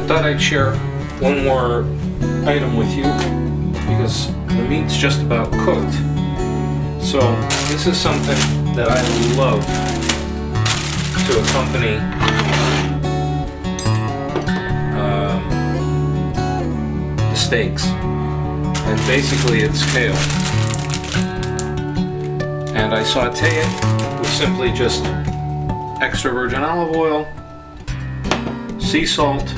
thought I'd share one more item with you because the meat's just about cooked. So this is something that I love to accompany the steaks, and basically it's kale. And I saute it with simply just extra virgin olive oil, sea salt,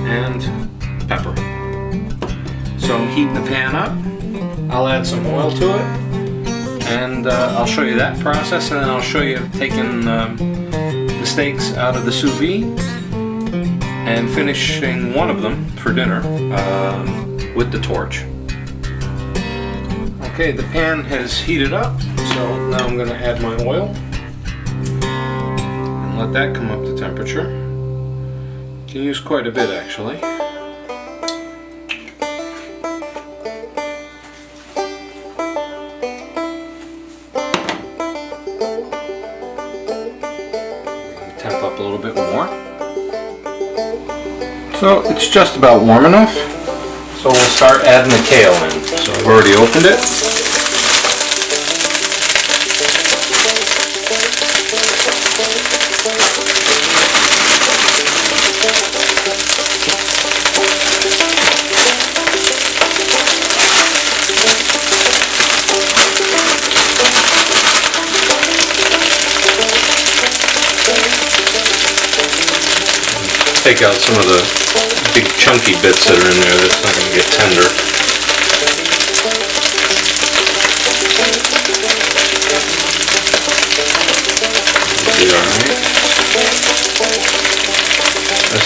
and pepper. So I'm heating the pan up. I'll add some oil to it, and I'll show you that process, and then I'll show you taking the steaks out of the sous vide and finishing one of them for dinner with the torch. Okay, the pan has heated up, so now I'm going to add my oil and let that come up to temperature. You can use quite a bit actually. Temp up a little bit more. So it's just about warm enough. So we'll start adding the kale in. So I've already opened it. Take out some of the big chunky bits that are in there that's not going to get tender. Alright.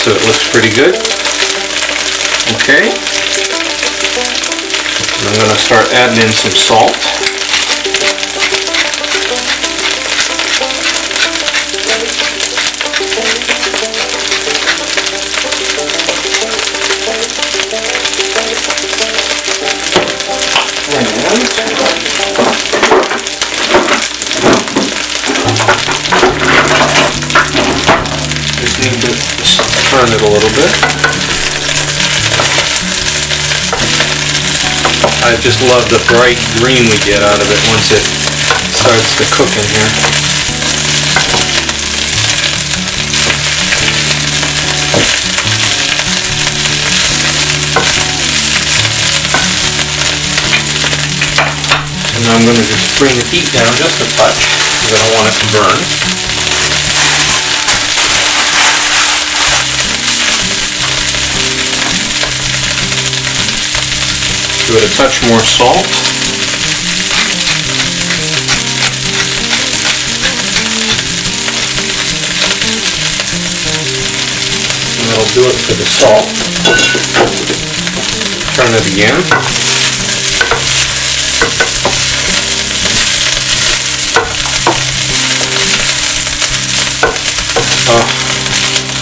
So it looks pretty good. Okay. And I'm going to start adding in some salt. Just need to turn it a little bit. I just love the bright green we get out of it once it starts to cook in here. Now I'm going to just bring the heat down just a touch because I don't want it to burn. Give it a touch more salt. And that'll do it for the salt. Turn it again. Oh,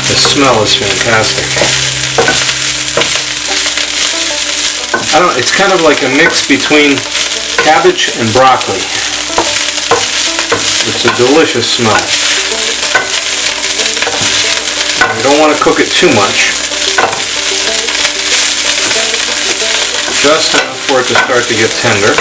the smell is fantastic. It's kind of like a mix between cabbage and broccoli. It's a delicious smell. You don't want to cook it too much. Just enough for it to start to get tender.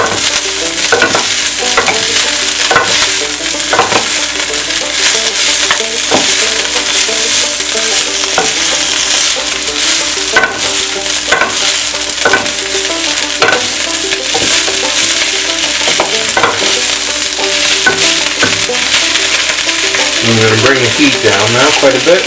I'm going to bring the heat down now quite a bit.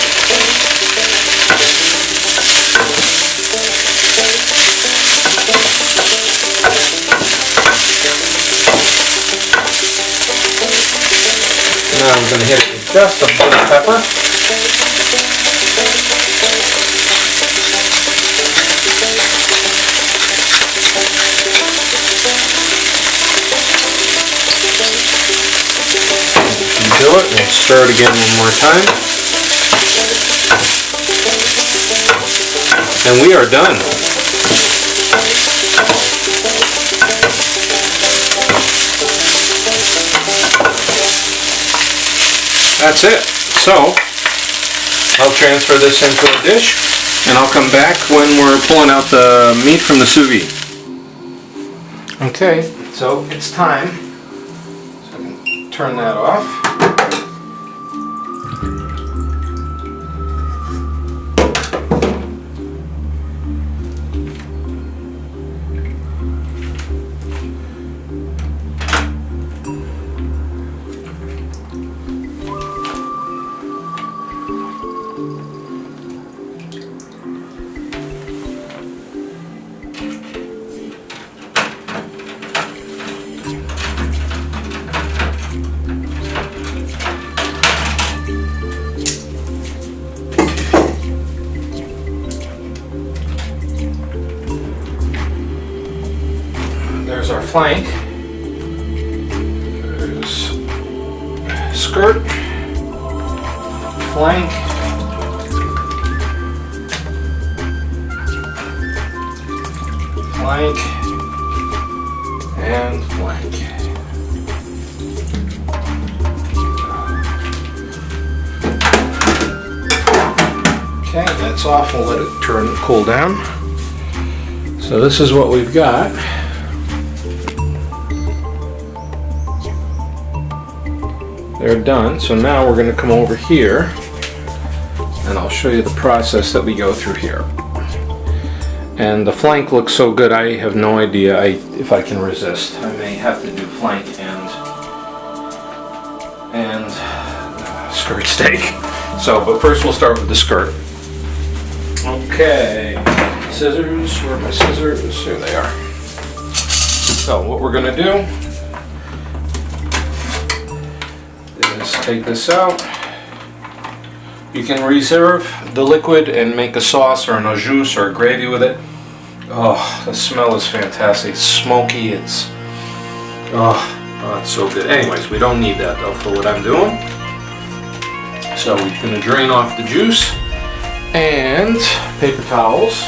Now I'm going to hit it with just a bit of pepper. Do it and stir it again one more time, and we are done. That's it. So I'll transfer this into a dish and I'll come back when we're pulling out the meat from the sous vide. Okay, so it's time. So I can turn that off. There's our flank. There's skirt, flank, flank, and flank. Okay, that's off. We'll let it cool down. So this is what we've got. They're done. So now we're going to come over here and I'll show you the process that we go through here. And the flank looks so good, I have no idea if I can resist. I may have to do flank and skirt steak. So, but first we'll start with the skirt. Okay, scissors, where are my scissors? Here they are. So what we're going to do is take this out. You can reserve the liquid and make a sauce or an au jus or a gravy with it. Oh, the smell is fantastic. It's smoky. It's it's so good. Anyways, we don't need that though for what I'm doing. So we're going to drain off the juice and paper towels.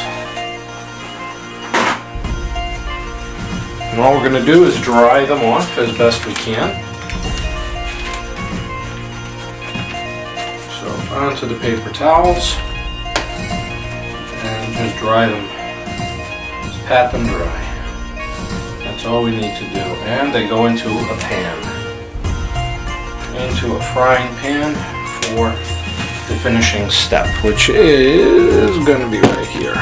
And all we're going to do is dry them off as best we can. Onto the paper towels and just dry them. Just pat them dry. That's all we need to do. And they go into a pan. Into a frying pan for the finishing step, which is going to be right here.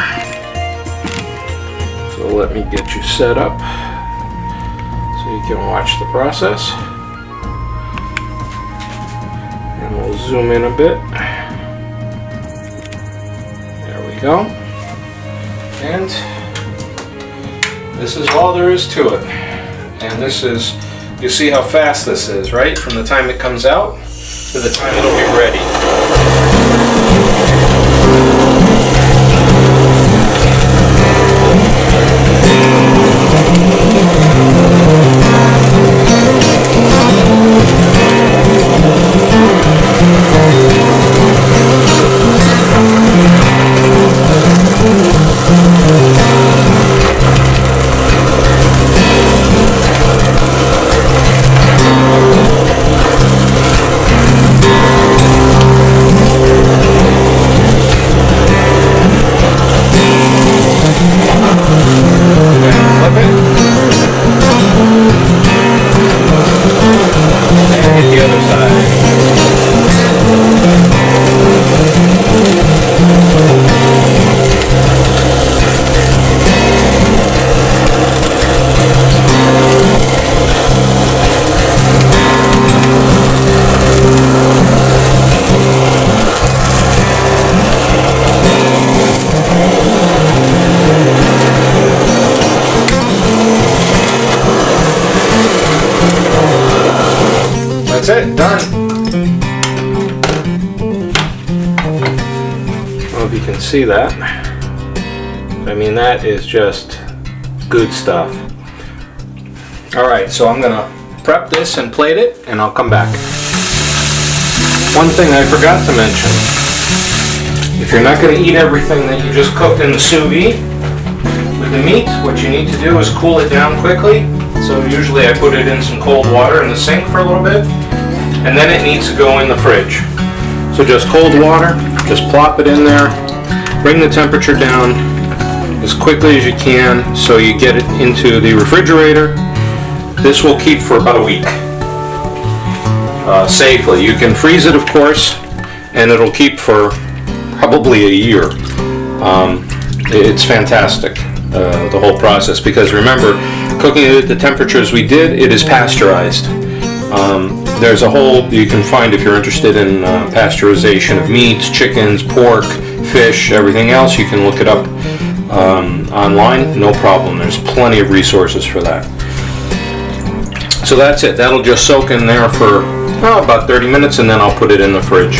So let me get you set up so you can watch the process. And we'll zoom in a bit. There we go. And this is all there is to it. And this is, you see how fast this is, right? From the time it comes out to the time it'll be ready. That's it, done. I don't know if you can see that. I mean, that is just good stuff. Alright, so I'm gonna prep this and plate it, and I'll come back. One thing I forgot to mention. If you're not gonna eat everything that you just cooked in the sous vide with the meat, what you need to do is cool it down quickly. So usually I put it in some cold water in the sink for a little bit, and then it needs to go in the fridge. So just cold water, Just plop it in there, bring the temperature down as quickly as you can so you get it into the refrigerator. This will keep for about a week safely. You can freeze it, of course, and it'll keep for probably a year. It's fantastic, the whole process, because remember, cooking it at the temperatures we did, it is pasteurized. There's a whole, you can find if you're interested in pasteurization of meats, chickens, pork, fish, everything else, you can look it up online, no problem. There's plenty of resources for that. So that's it. That'll just soak in there for about 30 minutes, and then I'll put it in the fridge.